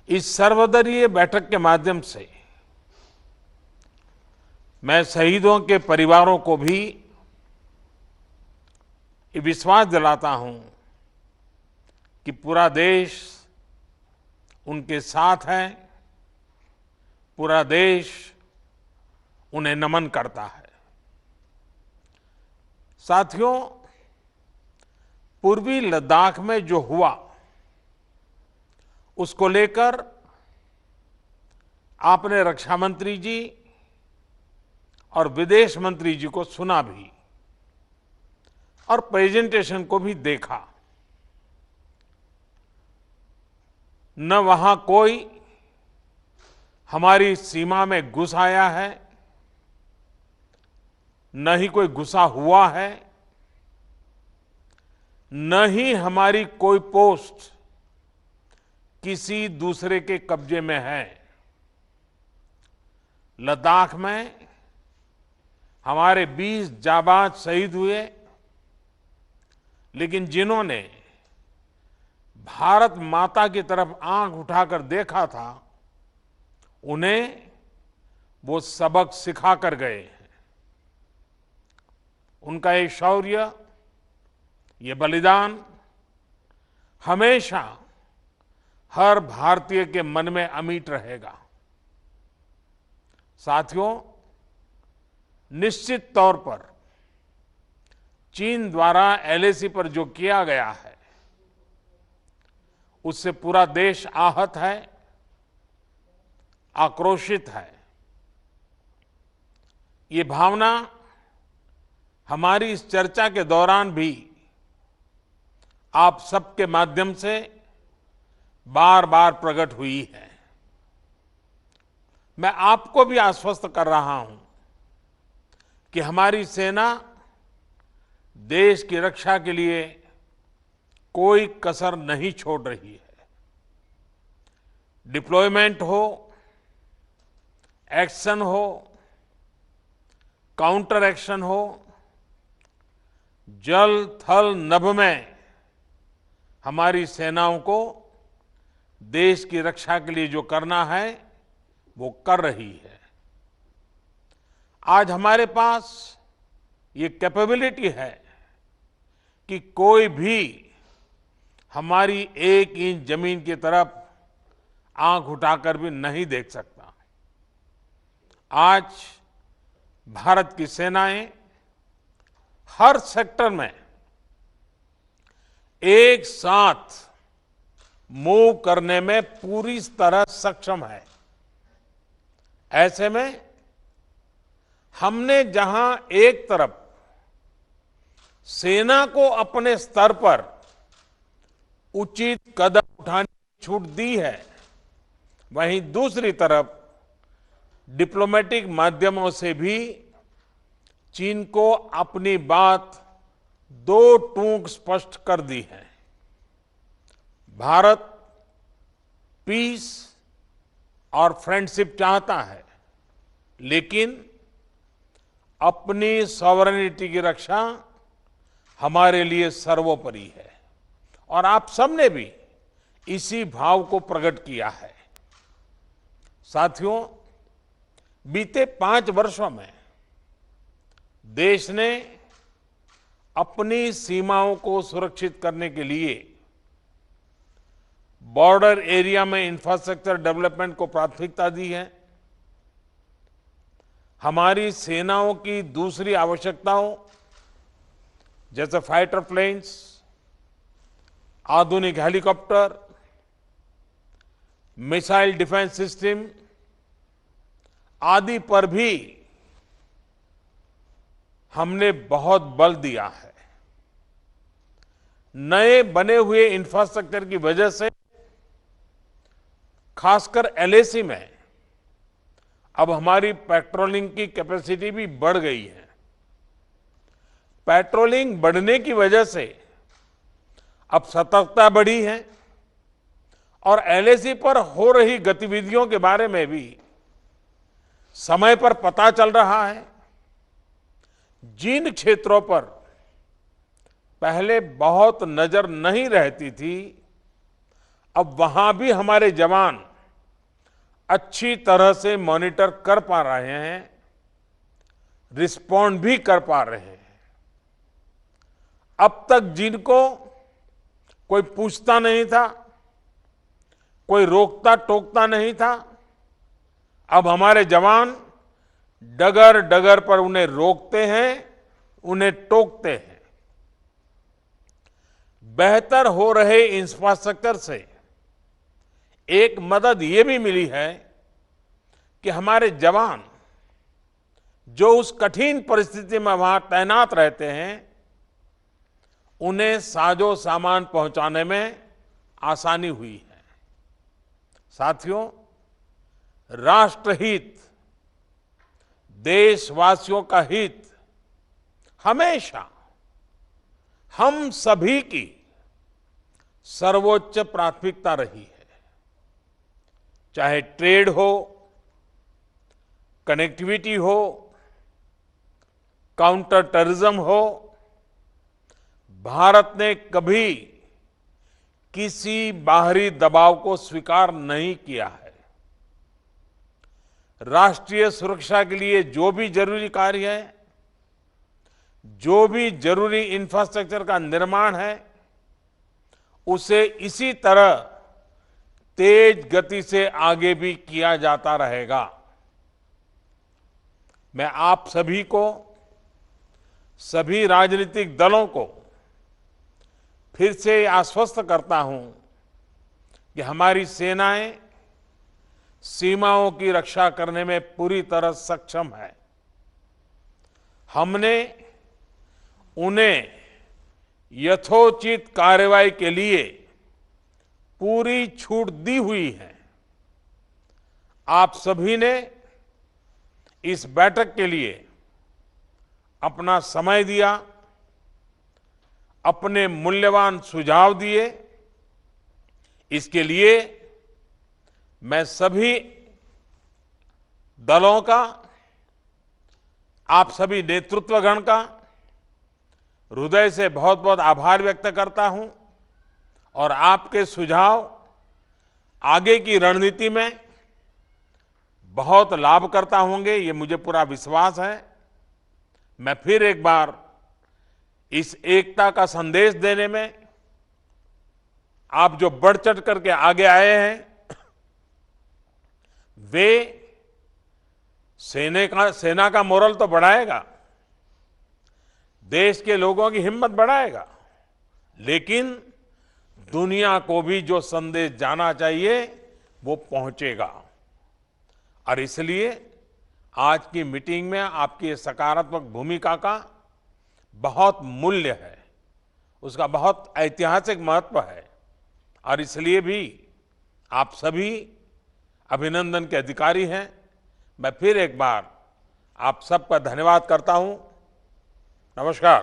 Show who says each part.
Speaker 1: इस सर्वदलीय बैठक के माध्यम से मैं शहीदों के परिवारों को भी ये विश्वास दिलाता हूं कि पूरा देश उनके साथ है, पूरा देश उन्हें नमन करता है। साथियों, पूर्वी लद्दाख में जो हुआ उसको लेकर आपने रक्षा मंत्री जी और विदेश मंत्री जी को सुना भी और प्रेजेंटेशन को भी देखा। न वहां कोई हमारी सीमा में घुस आया है, न ही कोई घुसा हुआ है, न ही हमारी कोई पोस्ट किसी दूसरे के कब्जे में है। लद्दाख में हमारे 20 जाबाज शहीद हुए, लेकिन जिन्होंने भारत माता की तरफ आंख उठाकर देखा था, उन्हें वो सबक सिखा कर गए हैं। उनका ये शौर्य, ये बलिदान हमेशा हर भारतीय के मन में अमिट रहेगा। साथियों, निश्चित तौर पर चीन द्वारा एलएसी पर जो किया गया है, उससे पूरा देश आहत है, आक्रोशित है। ये भावना हमारी इस चर्चा के दौरान भी आप सबके माध्यम से बार बार प्रकट हुई है। मैं आपको भी आश्वस्त कर रहा हूं कि हमारी सेना देश की रक्षा के लिए कोई कसर नहीं छोड़ रही है। डिप्लॉयमेंट हो, एक्शन हो, काउंटर एक्शन हो, जल थल नभ में हमारी सेनाओं को देश की रक्षा के लिए जो करना है वो कर रही है। आज हमारे पास ये कैपेबिलिटी है कि कोई भी हमारी 1 इंच जमीन की तरफ आंख उठाकर भी नहीं देख सकता। आज भारत की सेनाएं हर सेक्टर में एक साथ मूव करने में पूरी तरह सक्षम है। ऐसे में हमने जहां एक तरफ सेना को अपने स्तर पर उचित कदम उठाने की छूट दी है, वहीं दूसरी तरफ डिप्लोमेटिक माध्यमों से भी चीन को अपनी बात दो टूक स्पष्ट कर दी है। भारत पीस और फ्रेंडशिप चाहता है, लेकिन अपनी सॉवरेनिटी की रक्षा हमारे लिए सर्वोपरि है और आप सबने भी इसी भाव को प्रकट किया है। साथियों, बीते 5 वर्षों में देश ने अपनी सीमाओं को सुरक्षित करने के लिए बॉर्डर एरिया में इंफ्रास्ट्रक्चर डेवलपमेंट को प्राथमिकता दी है। हमारी सेनाओं की दूसरी आवश्यकताओं जैसे फाइटर प्लेन्स, आधुनिक हेलीकॉप्टर, मिसाइल डिफेंस सिस्टम आदि पर भी हमने बहुत बल दिया है। नए बने हुए इंफ्रास्ट्रक्चर की वजह से खासकर एलएसी में अब हमारी पेट्रोलिंग की कैपेसिटी भी बढ़ गई है। पेट्रोलिंग बढ़ने की वजह से अब सतर्कता बढ़ी है और एलएसी पर हो रही गतिविधियों के बारे में भी समय पर पता चल रहा है। जिन क्षेत्रों पर पहले बहुत नजर नहीं रहती थी, अब वहां भी हमारे जवान अच्छी तरह से मॉनिटर कर पा रहे हैं, रिस्पॉन्ड भी कर पा रहे हैं। अब तक जिनको कोई पूछता नहीं था, कोई रोकता टोकता नहीं था, अब हमारे जवान डगर डगर पर उन्हें रोकते हैं, उन्हें टोकते हैं। बेहतर हो रहे इंफ्रास्ट्रक्चर से एक मदद ये भी मिली है कि हमारे जवान जो उस कठिन परिस्थिति में वहां तैनात रहते हैं, उन्हें साजो सामान पहुंचाने में आसानी हुई है। साथियों, राष्ट्रहित, देशवासियों का हित हमेशा हम सभी की सर्वोच्च प्राथमिकता रही है। चाहे ट्रेड हो, कनेक्टिविटी हो, काउंटर टेररिज्म हो, भारत ने कभी किसी बाहरी दबाव को स्वीकार नहीं किया है। राष्ट्रीय सुरक्षा के लिए जो भी जरूरी कार्य है, जो भी जरूरी इंफ्रास्ट्रक्चर का निर्माण है, उसे इसी तरह तेज गति से आगे भी किया जाता रहेगा। मैं आप सभी को, सभी राजनीतिक दलों को फिर से आश्वस्त करता हूं कि हमारी सेनाएं सीमाओं की रक्षा करने में पूरी तरह सक्षम है। हमने उन्हें यथोचित कार्रवाई के लिए पूरी छूट दी हुई है। आप सभी ने इस बैठक के लिए अपना समय दिया, अपने मूल्यवान सुझाव दिए। इसके लिए मैं सभी दलों का, आप सभी नेतृत्वगण का हृदय से बहुत बहुत आभार व्यक्त करता हूं और आपके सुझाव आगे की रणनीति में बहुत लाभकर्ता होंगे, ये मुझे पूरा विश्वास है। मैं फिर एक बार इस एकता का संदेश देने में आप जो बढ़ चढ़ करके आगे आए हैं, वे सेना का मोरल तो बढ़ाएगा, देश के लोगों की हिम्मत बढ़ाएगा, लेकिन दुनिया को भी जो संदेश जाना चाहिए वो पहुंचेगा। और इसलिए आज की मीटिंग में आपकी सकारात्मक भूमिका का बहुत मूल्य है, उसका बहुत ऐतिहासिक महत्व है। और इसलिए भी आप सभी अभिनंदन के अधिकारी हैं। मैं फिर एक बार आप सबका धन्यवाद करता हूं। नमस्कार।